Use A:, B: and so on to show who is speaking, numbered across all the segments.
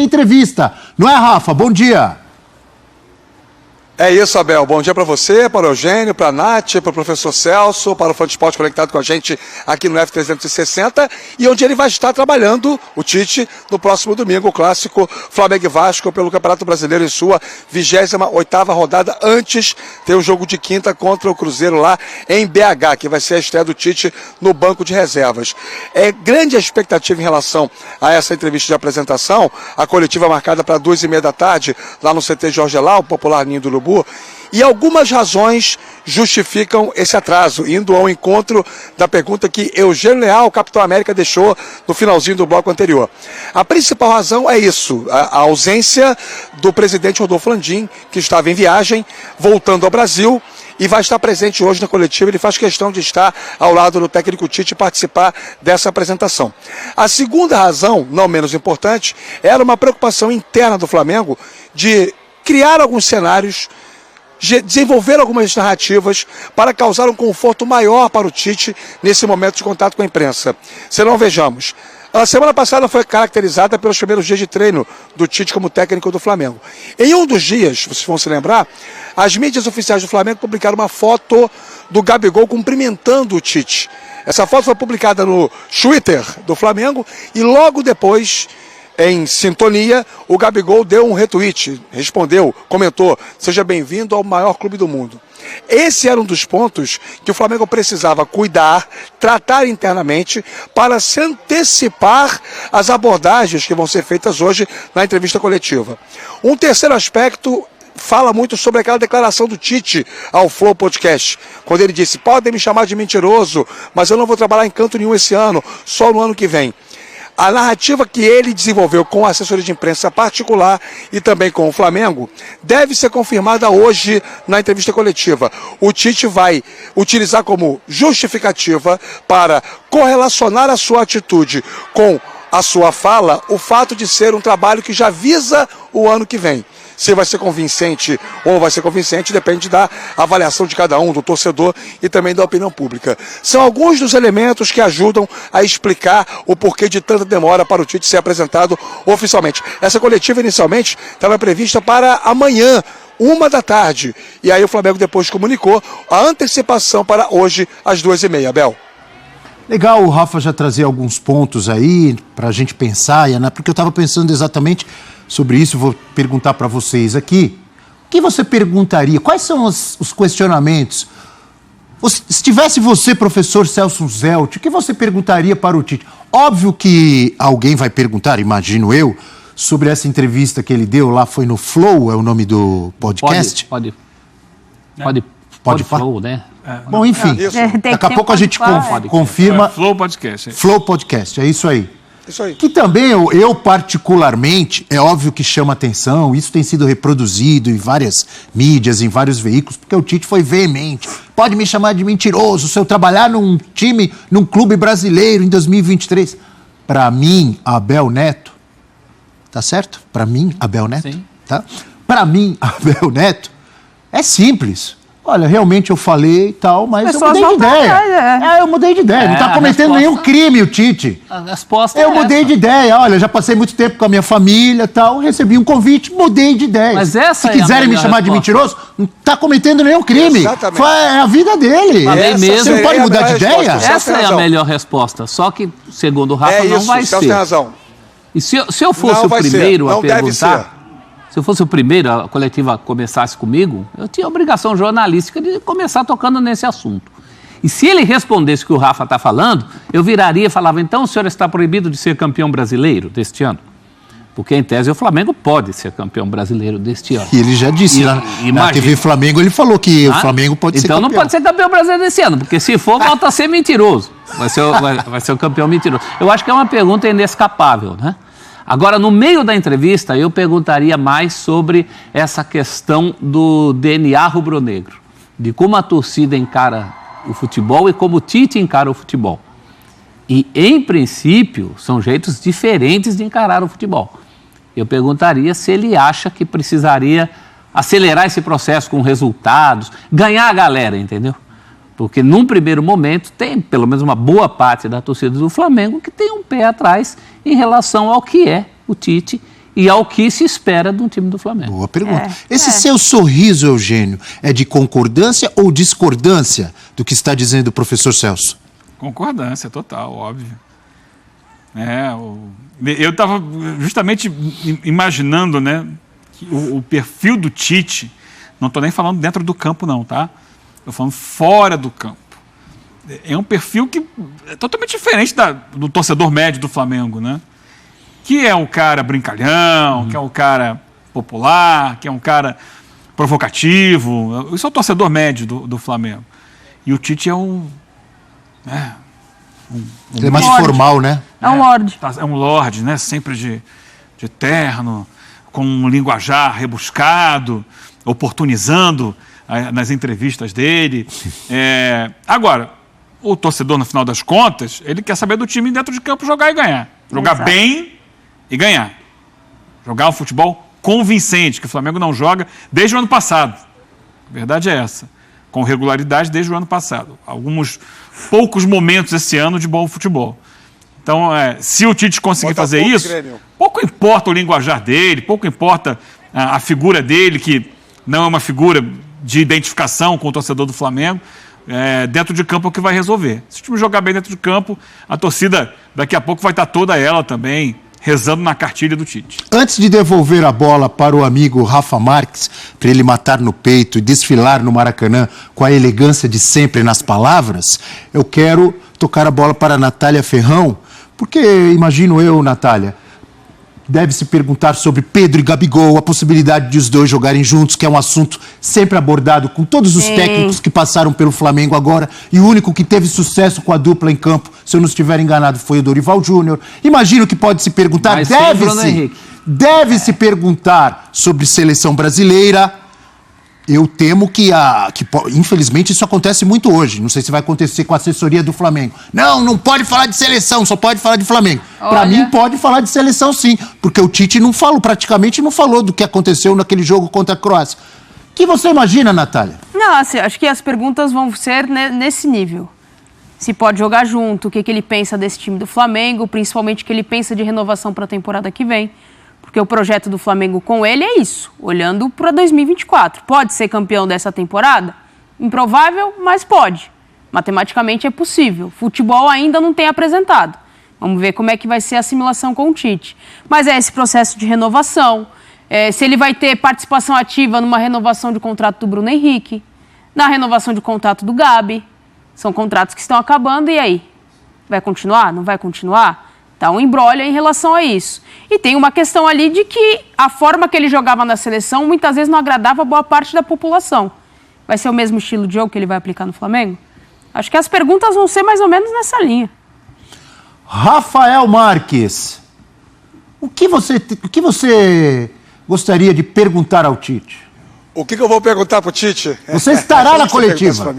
A: tem entrevista. Não é, Rafa? Bom dia.
B: É isso, Abel. Bom dia para você, para o Eugênio, para a Nath, para o professor Celso, para o Fã de Esporte conectado com a gente aqui no F360, e onde ele vai estar trabalhando, o Tite, no próximo domingo, o clássico Flamengo e Vasco pelo Campeonato Brasileiro em sua 28ª rodada. Antes, tem o jogo de quinta contra o Cruzeiro lá em BH, que vai ser a estreia do Tite no banco de reservas. É grande a expectativa em relação a essa entrevista de apresentação, a coletiva marcada para 2h30 da tarde, lá no CT Jorge Elal, o popular Ninho do Urubu. E algumas razões justificam esse atraso, indo ao encontro da pergunta que Eugênio Leal, Capitão América, deixou no finalzinho do bloco anterior. A principal razão é isso, a ausência do presidente Rodolfo Landim, que estava em viagem, voltando ao Brasil, e vai estar presente hoje na coletiva. Ele faz questão de estar ao lado do técnico Tite e participar dessa apresentação. A segunda razão, não menos importante, era uma preocupação interna do Flamengo de criar alguns cenários, desenvolver algumas narrativas para causar um conforto maior para o Tite nesse momento de contato com a imprensa. Senão, vejamos, a semana passada foi caracterizada pelos primeiros dias de treino do Tite como técnico do Flamengo. Em um dos dias, vocês vão se lembrar, as mídias oficiais do Flamengo publicaram uma foto do Gabigol cumprimentando o Tite. Essa foto foi publicada no Twitter do Flamengo e logo depois, em sintonia, o Gabigol deu um retweet, respondeu, comentou: seja bem-vindo ao maior clube do mundo. Esse era um dos pontos que o Flamengo precisava cuidar, tratar internamente, para se antecipar às abordagens que vão ser feitas hoje na entrevista coletiva. Um terceiro aspecto fala muito sobre aquela declaração do Tite ao Flow Podcast, quando ele disse: podem me chamar de mentiroso, mas eu não vou trabalhar em canto nenhum esse ano, só no ano que vem. A narrativa que ele desenvolveu com a assessoria de imprensa particular e também com o Flamengo deve ser confirmada hoje na entrevista coletiva. O Tite vai utilizar como justificativa para correlacionar a sua atitude com a sua fala o fato de ser um trabalho que já visa o ano que vem. Se vai ser convincente ou não vai ser convincente depende da avaliação de cada um, do torcedor e também da opinião pública. São alguns dos elementos que ajudam a explicar o porquê de tanta demora para o Tite ser apresentado oficialmente. Essa coletiva inicialmente estava prevista para amanhã, 1h da tarde. E aí o Flamengo depois comunicou a antecipação para hoje, às 2h30, Abel.
A: Legal o Rafa já trazer alguns pontos aí para a gente pensar, né? Porque eu estava pensando exatamente sobre isso. Vou perguntar para vocês aqui. O que você perguntaria? Quais são os questionamentos? Se tivesse você, professor Celso Zelt, o que você perguntaria para o Tite? Óbvio que alguém vai perguntar, imagino eu, sobre essa entrevista que ele deu lá, foi no Flow, é o nome do podcast?
C: Pode
A: falar?
C: Flow, né?
A: Bom, enfim, daqui a pouco a gente confirma.
D: Flow Podcast.
A: Flow Podcast, é isso aí.
B: Isso aí.
A: Que também eu particularmente, é óbvio que chama atenção, isso tem sido reproduzido em várias mídias, em vários veículos, porque o Tite foi veemente. Pode me chamar de mentiroso se eu trabalhar num time, num clube brasileiro em 2023. Para mim, Abel Neto, tá certo? Para mim, Abel Neto,
C: sim.
A: Tá? Para mim, Abel Neto, é simples. Olha, realmente eu falei e tal, mas eu mudei de ideia. Eu mudei de ideia. Não está cometendo nenhum crime o Tite.
C: A resposta
A: eu mudei de ideia. Olha, já passei muito tempo com a minha família e tal, recebi um convite, mudei de ideia.
C: Mas essa
A: Se quiserem me chamar de mentiroso, não está cometendo nenhum crime.
B: Exatamente.
A: É a vida dele.
C: Mesmo.
A: Você não pode mudar de ideia?
C: Essa é a melhor resposta. Só que, segundo o Rafa, não vai ser.
B: Tem razão.
C: E se eu fosse o primeiro a perguntar... Se eu fosse o primeiro, a coletiva começasse comigo, eu tinha a obrigação jornalística de começar tocando nesse assunto. E se ele respondesse o que o Rafa está falando, eu viraria e falava: então o senhor está proibido de ser campeão brasileiro deste ano? Porque, em tese, o Flamengo pode ser campeão brasileiro deste ano.
A: E ele já disse lá na TV Flamengo, ele falou que o Flamengo pode ser campeão.
C: Então não pode ser campeão brasileiro desse ano, porque se for, volta a ser mentiroso. Vai ser o campeão mentiroso. Eu acho que é uma pergunta inescapável, né? Agora, no meio da entrevista, eu perguntaria mais sobre essa questão do DNA rubro-negro, de como a torcida encara o futebol e como o Tite encara o futebol. E, em princípio, são jeitos diferentes de encarar o futebol. Eu perguntaria se ele acha que precisaria acelerar esse processo com resultados, ganhar a galera, entendeu? Porque, num primeiro momento, tem pelo menos uma boa parte da torcida do Flamengo que tem um pé atrás em relação ao que é o Tite e ao que se espera de um time do Flamengo.
A: Boa pergunta. Esse seu sorriso, Eugênio, é de concordância ou discordância do que está dizendo o professor Celso?
D: Concordância total, óbvio. Eu estava justamente imaginando, né, que o perfil do Tite, não estou nem falando dentro do campo não, tá? Estou falando fora do campo. É um perfil que é totalmente diferente do torcedor médio do Flamengo, né? Que é um cara brincalhão, que é um cara popular, que é um cara provocativo. Isso é o torcedor médio do Flamengo. E o Tite é
A: Ele é mais formal, né?
E: É um lorde.
D: É um lorde, né? Sempre de terno, com um linguajar rebuscado, oportunizando nas entrevistas dele. Agora, o torcedor, no final das contas, ele quer saber do time dentro de campo jogar e ganhar. Jogar
E: Exato.
D: bem e ganhar. Jogar um futebol convincente, que o Flamengo não joga desde o ano passado. A verdade é essa. Com regularidade desde o ano passado. Alguns poucos momentos esse ano de bom futebol. Então, se o Tite conseguir fazer isso, pouco importa o linguajar dele, pouco importa a figura dele, que não é uma figura de identificação com o torcedor do Flamengo, dentro de campo é o que vai resolver. Se o time jogar bem dentro de campo, a torcida daqui a pouco vai estar toda ela também rezando na cartilha do Tite.
A: Antes de devolver a bola para o amigo Rafa Marques, para ele matar no peito e desfilar no Maracanã com a elegância de sempre nas palavras, eu quero tocar a bola para a Natália Ferrão, porque imagino eu, Natália, deve se perguntar sobre Pedro e Gabigol, a possibilidade de os dois jogarem juntos, que é um assunto sempre abordado com todos os técnicos que passaram pelo Flamengo agora, e o único que teve sucesso com a dupla em campo, se eu não estiver enganado, foi o Dorival Júnior. Imagino que pode se perguntar,
C: Mas sem Bruno Henrique.
A: deve-se perguntar sobre seleção brasileira. Eu temo que infelizmente isso acontece muito hoje. Não sei se vai acontecer com a assessoria do Flamengo. Não pode falar de seleção, só pode falar de Flamengo. Para mim pode falar de seleção sim, porque o Tite praticamente não falou do que aconteceu naquele jogo contra a Croácia. O que você imagina, Natália?
E: Não, assim, acho que as perguntas vão ser nesse nível. Se pode jogar junto, o que ele pensa desse time do Flamengo, principalmente o que ele pensa de renovação para a temporada que vem. Porque o projeto do Flamengo com ele é isso, olhando para 2024. Pode ser campeão dessa temporada? Improvável, mas pode. Matematicamente é possível. Futebol ainda não tem apresentado. Vamos ver como é que vai ser a assimilação com o Tite. Mas é esse processo de renovação. Se ele vai ter participação ativa numa renovação de contrato do Bruno Henrique, na renovação de contrato do Gabi. São contratos que estão acabando, e aí? Vai continuar? Não vai continuar? Tá um imbróglio em relação a isso. E tem uma questão ali de que a forma que ele jogava na seleção muitas vezes não agradava boa parte da população. Vai ser o mesmo estilo de jogo que ele vai aplicar no Flamengo? Acho que as perguntas vão ser mais ou menos nessa linha.
A: Rafael Marques, o que você gostaria de perguntar ao Tite?
B: O que eu vou perguntar pro Tite?
A: Você estará na coletiva?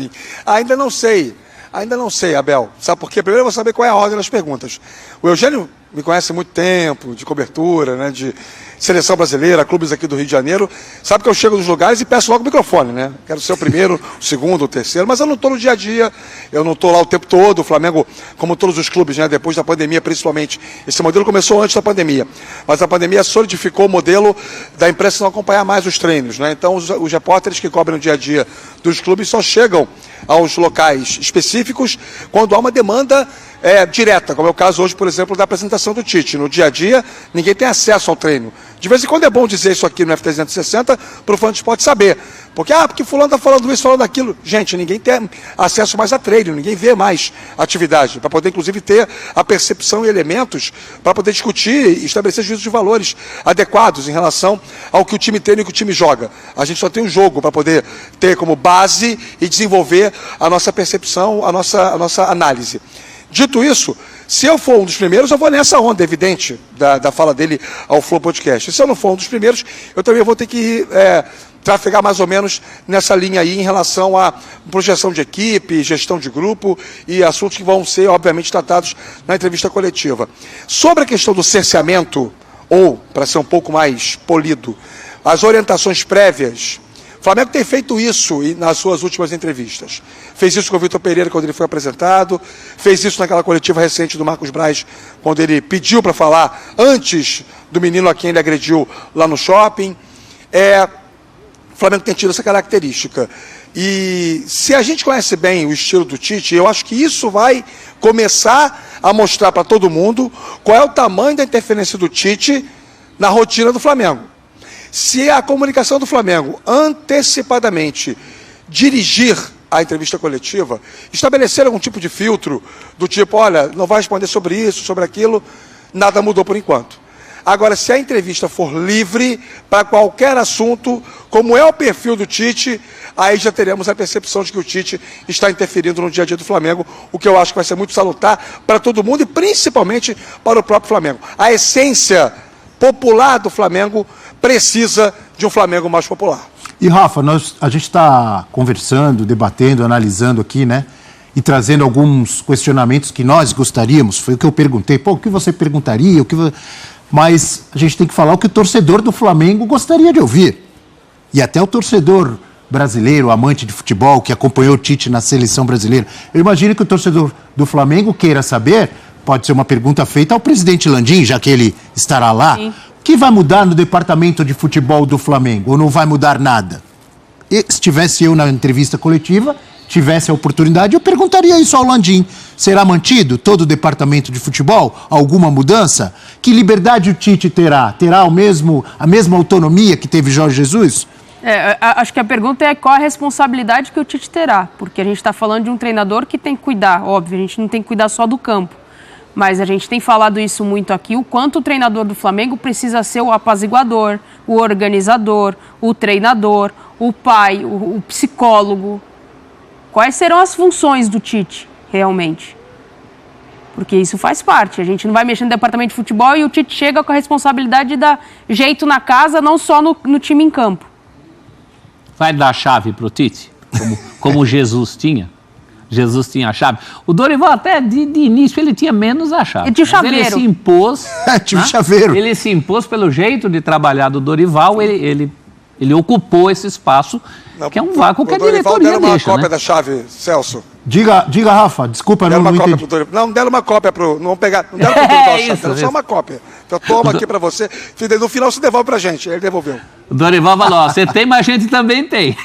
B: Ainda não sei. Ainda não sei, Abel. Sabe por quê? Primeiro eu vou saber qual é a ordem das perguntas. O Eugênio me conhece há muito tempo, de cobertura, né, de seleção brasileira, clubes aqui do Rio de Janeiro. Sabe que eu chego nos lugares e peço logo o microfone, né? Quero ser o primeiro, o segundo, o terceiro, mas eu não estou no dia a dia, eu não estou lá o tempo todo. O Flamengo, como todos os clubes, né, depois da pandemia principalmente, esse modelo começou antes da pandemia, mas a pandemia solidificou o modelo da imprensa não acompanhar mais os treinos, né? Então os repórteres que cobrem o dia a dia dos clubes só chegam aos locais específicos quando há uma demanda direta, como é o caso hoje, por exemplo, da apresentação do Tite. No dia a dia, ninguém tem acesso ao treino. De vez em quando é bom dizer isso aqui no F360 para o fã de esporte saber. Porque fulano está falando isso, falando aquilo. Gente, ninguém tem acesso mais a treino, ninguém vê mais atividade, para poder, inclusive, ter a percepção e elementos para poder discutir e estabelecer juízos de valores adequados em relação ao que o time treina e o que o time joga. A gente só tem um jogo para poder ter como base e desenvolver a nossa percepção, a nossa análise. Dito isso, se eu for um dos primeiros, eu vou nessa onda evidente da fala dele ao Flow Podcast. Se eu não for um dos primeiros, eu também vou ter que trafegar mais ou menos nessa linha aí em relação à projeção de equipe, gestão de grupo e assuntos que vão ser, obviamente, tratados na entrevista coletiva. Sobre a questão do cerceamento, ou, para ser um pouco mais polido, as orientações prévias O Flamengo tem feito isso nas suas últimas entrevistas. Fez isso com o Vitor Pereira quando ele foi apresentado, fez isso naquela coletiva recente do Marcos Braz, quando ele pediu para falar antes do menino a quem ele agrediu lá no shopping. O Flamengo tem tido essa característica. E se a gente conhece bem o estilo do Tite, eu acho que isso vai começar a mostrar para todo mundo qual é o tamanho da interferência do Tite na rotina do Flamengo. Se a comunicação do Flamengo antecipadamente dirigir a entrevista coletiva, estabelecer algum tipo de filtro do tipo, olha, não vai responder sobre isso, sobre aquilo, nada mudou por enquanto. Agora, se a entrevista for livre para qualquer assunto, como é o perfil do Tite, aí já teremos a percepção de que o Tite está interferindo no dia a dia do Flamengo, o que eu acho que vai ser muito salutar para todo mundo e principalmente para o próprio Flamengo. A essência popular do Flamengo precisa de um Flamengo mais popular.
A: E, Rafa, a gente está conversando, debatendo, analisando aqui, né? E trazendo alguns questionamentos que nós gostaríamos. Foi o que eu perguntei. Pô, o que você perguntaria? Mas a gente tem que falar o que o torcedor do Flamengo gostaria de ouvir. E até o torcedor brasileiro, amante de futebol, que acompanhou o Tite na seleção brasileira. Eu imagino que o torcedor do Flamengo queira saber, pode ser uma pergunta feita ao presidente Landim, já que ele estará lá. Sim. O que vai mudar no departamento de futebol do Flamengo? Ou não vai mudar nada? E se tivesse eu na entrevista coletiva, tivesse a oportunidade, eu perguntaria isso ao Landim. Será mantido todo o departamento de futebol? Alguma mudança? Que liberdade o Tite terá? Terá a mesma autonomia que teve Jorge Jesus?
E: Acho que a pergunta é qual a responsabilidade que o Tite terá. Porque a gente está falando de um treinador que tem que cuidar, óbvio, a gente não tem que cuidar só do campo. Mas a gente tem falado isso muito aqui, o quanto o treinador do Flamengo precisa ser o apaziguador, o organizador, o treinador, o pai, o psicólogo. Quais serão as funções do Tite, realmente? Porque isso faz parte. A gente não vai mexer no departamento de futebol e o Tite chega com a responsabilidade de dar jeito na casa, não só no time em campo.
C: Vai dar a chave para o Tite, como Jesus tinha? Jesus tinha a chave. O Dorival até de início ele tinha menos a chave.
E: Ele tinha o chaveiro.
C: Ele se impôs.
A: Tinha o chaveiro.
C: Ele se impôs pelo jeito de trabalhar do Dorival. Ele ocupou esse espaço, que é um vácuo que a diretoria
B: uma
C: deixa.
B: Cópia
C: né?
B: da chave, Celso.
A: Diga, Rafa, desculpa,
B: Deram
A: não
B: uma cópia
A: entendi.
B: pro Dorival. Não deram uma cópia pro. Não pegaram. Não deram pro Dorival, deram só uma cópia. Então toma aqui pra você. No final você devolve pra gente. Ele devolveu.
C: O Dorival falou: ó, você tem, mas a gente também tem.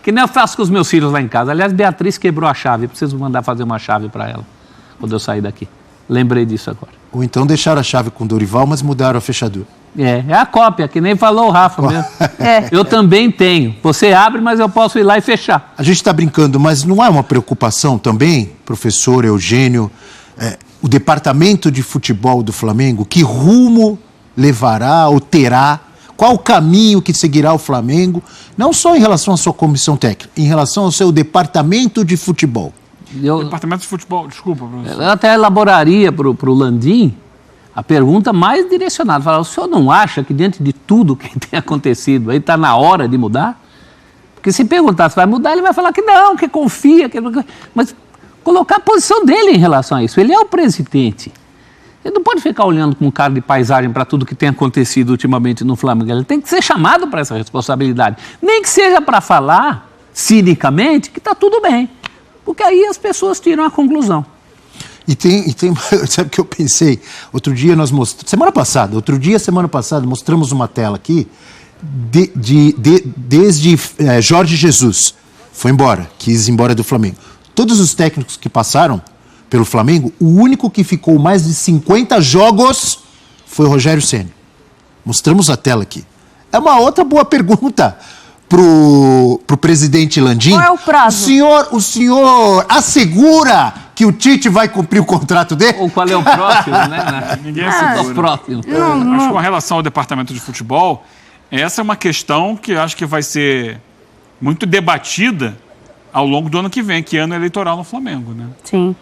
C: Que nem eu faço com os meus filhos lá em casa. Aliás, Beatriz quebrou a chave. Preciso mandar fazer uma chave pra ela quando eu sair daqui. Lembrei disso agora.
A: Ou então deixaram a chave com o Dorival, mas mudaram a fechadura.
C: É a cópia, que nem falou o Rafa mesmo. Eu também tenho. Você abre, mas eu posso ir lá e fechar.
A: A gente está brincando, mas não é uma preocupação também, professor Eugênio, o departamento de futebol do Flamengo, que rumo levará ou terá, qual o caminho que seguirá o Flamengo, não só em relação à sua comissão técnica, em relação ao seu departamento de futebol?
D: Departamento de futebol, desculpa, professor.
C: Eu até elaboraria para o Landim a pergunta mais direcionada. Falar, o senhor não acha que diante de tudo que tem acontecido aí está na hora de mudar? Porque se perguntar se vai mudar, ele vai falar que não, que confia. Mas colocar a posição dele em relação a isso. Ele é o presidente. Ele não pode ficar olhando com cara de paisagem para tudo que tem acontecido ultimamente no Flamengo. Ele tem que ser chamado para essa responsabilidade. Nem que seja para falar, cinicamente, que está tudo bem. Porque aí as pessoas tiram a conclusão.
A: E tem, sabe o que eu pensei? Outro dia nós mostramos, semana passada, mostramos uma tela aqui, desde Jorge Jesus foi embora, quis ir embora do Flamengo. Todos os técnicos que passaram pelo Flamengo, o único que ficou mais de 50 jogos foi o Rogério Ceni. Mostramos a tela aqui. É uma outra boa pergunta pro presidente Landim.
E: Qual é o prazo?
A: O senhor assegura que o Tite vai cumprir o contrato dele?
C: Ou qual é o próximo, né?
D: Ninguém assegura.
C: O próximo.
D: Acho que com relação ao departamento de futebol, essa é uma questão que eu acho que vai ser muito debatida ao longo do ano que vem, que é ano eleitoral no Flamengo, né?
E: Sim.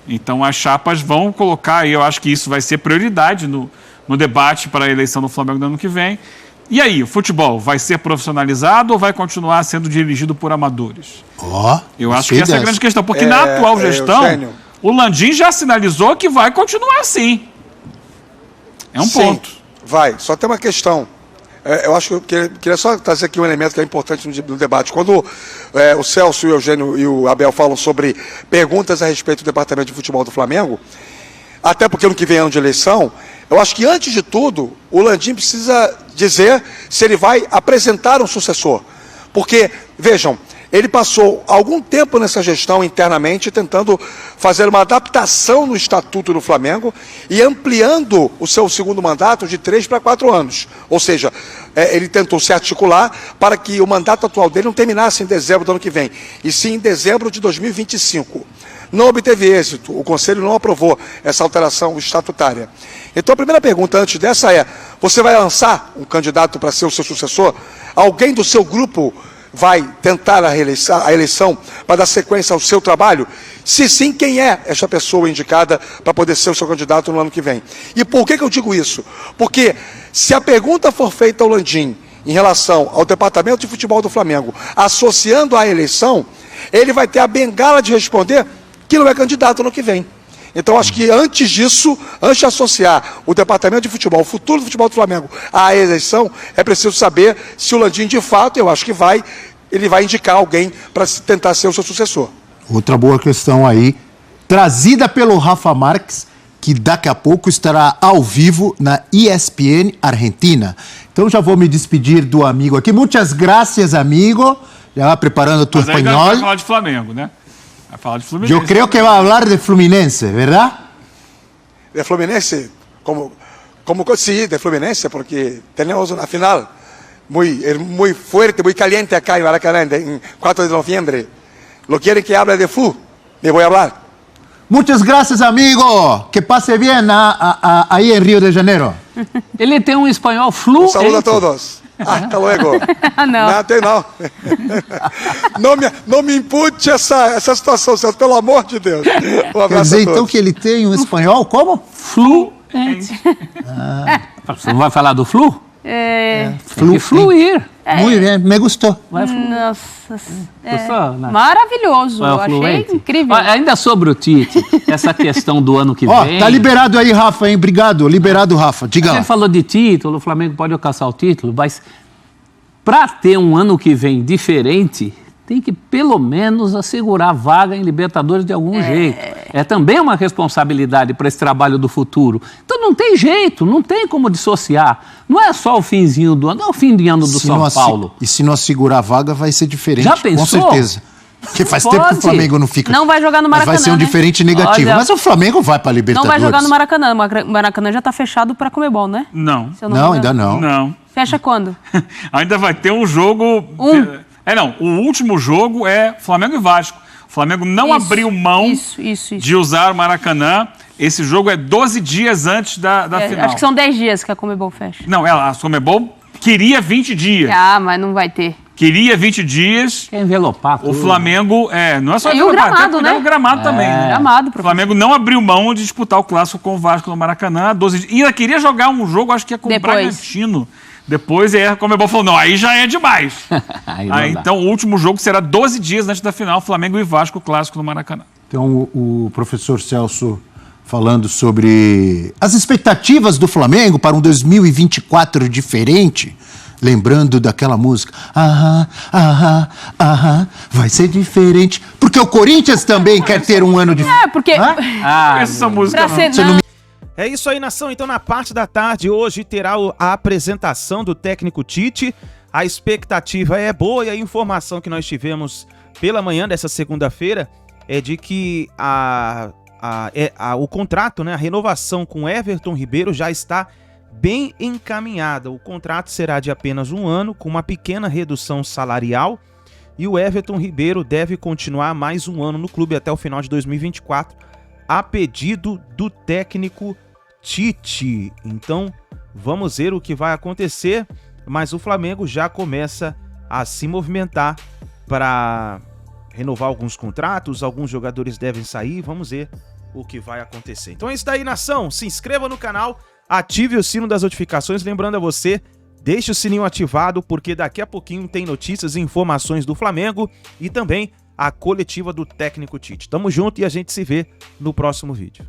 D: Então as chapas vão colocar, e eu acho que isso vai ser prioridade no debate para a eleição do Flamengo do ano que vem. E aí, o futebol vai ser profissionalizado ou vai continuar sendo dirigido por amadores? Eu acho que essa é a grande questão, porque na atual gestão, o Landim já sinalizou que vai continuar assim. É um ponto.
B: Vai, só tem uma questão. Eu acho que eu queria só trazer aqui um elemento que é importante no debate. Quando o Celso, o Eugênio e o Abel falam sobre perguntas a respeito do departamento de futebol do Flamengo, até porque no que vem é ano de eleição, eu acho que antes de tudo, o Landim precisa dizer se ele vai apresentar um sucessor. Porque, vejam, ele passou algum tempo nessa gestão internamente tentando fazer uma adaptação no Estatuto do Flamengo e ampliando o seu segundo mandato de 3 para 4 anos. Ou seja, ele tentou se articular para que o mandato atual dele não terminasse em dezembro do ano que vem, e sim em dezembro de 2025. Não obteve êxito, o Conselho não aprovou essa alteração estatutária. Então a primeira pergunta antes dessa é, você vai lançar um candidato para ser o seu sucessor? Alguém do seu grupo vai tentar a eleição para dar sequência ao seu trabalho? Se sim, quem é essa pessoa indicada para poder ser o seu candidato no ano que vem? E por que eu digo isso? Porque se a pergunta for feita ao Landim em relação ao departamento de futebol do Flamengo, associando à eleição, ele vai ter a bengala de responder que não é candidato no ano que vem. Então, acho que antes disso, antes de associar o departamento de futebol, o futuro do futebol do Flamengo à eleição, é preciso saber se o Landim, de fato, eu acho que ele vai indicar alguém para tentar ser o seu sucessor.
A: Outra boa questão aí, trazida pelo Rafa Marques, que daqui a pouco estará ao vivo na ESPN Argentina. Então, já vou me despedir do amigo aqui. Muitas gracias, amigo. Já preparando tu espanhol.
D: Mas aí vai falar de Flamengo, né? Vai falar de Fluminense.
A: Eu creio que vai falar de Fluminense, verdade?
B: De Fluminense, sí, de Fluminense, porque temos uma final muy fuerte, muy caliente acá en Maracaná, en 4 de noviembre. ¿Lo quieren que hable de fútbol? Le voy a hablar.
A: Muchas gracias, amigo. Que pase bien ahí en Rio de Janeiro.
C: Ele tem um espanhol fluente.
B: Un saludo a todos. Hasta luego.
E: Não.
B: Não me impute essa situação, Celso, pelo amor de Deus. Um abraço.
A: Quer dizer,
B: a todos.
A: então, que ele tem um espanhol como?
C: Fluente. Você não vai falar do flu? Tem que fluir.
A: Muito bem, me gostou.
E: Nossa.
C: Gostou, Nath?
E: Maravilhoso. Eu achei
C: Fluente.
E: incrível.
C: Ó, ainda sobre o Tite, essa questão do ano que
A: Ó,
C: vem.
A: tá liberado aí, Rafa, hein? Obrigado, liberado, Rafa. Diga
C: Você
A: lá.
C: falou de título, o Flamengo pode alcançar o título, mas para ter um ano que vem diferente, tem que pelo menos assegurar a vaga em Libertadores de algum jeito. É também uma responsabilidade para esse trabalho do futuro. Então não tem jeito, não tem como dissociar. Não é só o finzinho do ano, não é o fim de ano do São Paulo.
A: E se não assegurar a vaga, vai ser diferente.
C: Já pensou?
A: Com certeza. Porque faz tempo que o Flamengo não fica.
E: Não vai jogar no
A: Mas
E: Maracanã,
A: vai ser um
E: né?
A: diferente negativo.
E: Olha,
A: Mas o Flamengo vai para Libertadores.
E: Não vai jogar no Maracanã. O Maracanã já está fechado para Comebol, né?
D: Não.
E: Se eu
A: Não,
E: me engano.
A: ainda não.
D: Não.
E: Fecha quando?
D: Ainda vai ter um jogo... O último jogo é Flamengo e Vasco. O Flamengo não abriu mão
E: isso.
D: de usar o Maracanã. Esse jogo é 12 dias antes da final.
E: Acho que são 10 dias que a Comebol fecha.
D: Não, a Comebol queria 20 dias.
E: Ah, mas não vai ter.
D: Queria 20 dias.
C: Quer envelopar
D: O
C: tudo.
D: Flamengo, não é só
E: E o gramado, né?
D: O gramado também. Né?
E: Gramado,
D: O
E: professor.
D: Flamengo não abriu mão de disputar o clássico com o Vasco no Maracanã. 12 dias. E ainda queria jogar um jogo, acho que é com o Bragantino. Depois a Comebol falou, não, aí já é demais.
C: Aí não dá.
D: Então o último jogo será 12 dias antes da final, Flamengo e Vasco, clássico no Maracanã.
A: Então, o professor Celso falando sobre as expectativas do Flamengo para um 2024 diferente, lembrando daquela música, vai ser diferente, porque o Corinthians também quer ter um ano diferente.
E: Porque...
D: Essa música não.
F: É isso aí, nação. Então, na parte da tarde, hoje terá a apresentação do técnico Tite. A expectativa é boa e a informação que nós tivemos pela manhã dessa segunda-feira é de que o contrato, né, a renovação com Everton Ribeiro já está bem encaminhada. O contrato será de apenas 1 ano, com uma pequena redução salarial, e o Everton Ribeiro deve continuar mais 1 ano no clube até o final de 2024, a pedido do técnico Tite. Então, vamos ver o que vai acontecer, mas o Flamengo já começa a se movimentar para renovar alguns contratos, alguns jogadores devem sair, vamos ver o que vai acontecer. Então é isso daí, nação, se inscreva no canal, ative o sino das notificações, lembrando a você, deixe o sininho ativado, porque daqui a pouquinho tem notícias e informações do Flamengo e também a coletiva do técnico Tite. Tamo junto e a gente se vê no próximo vídeo.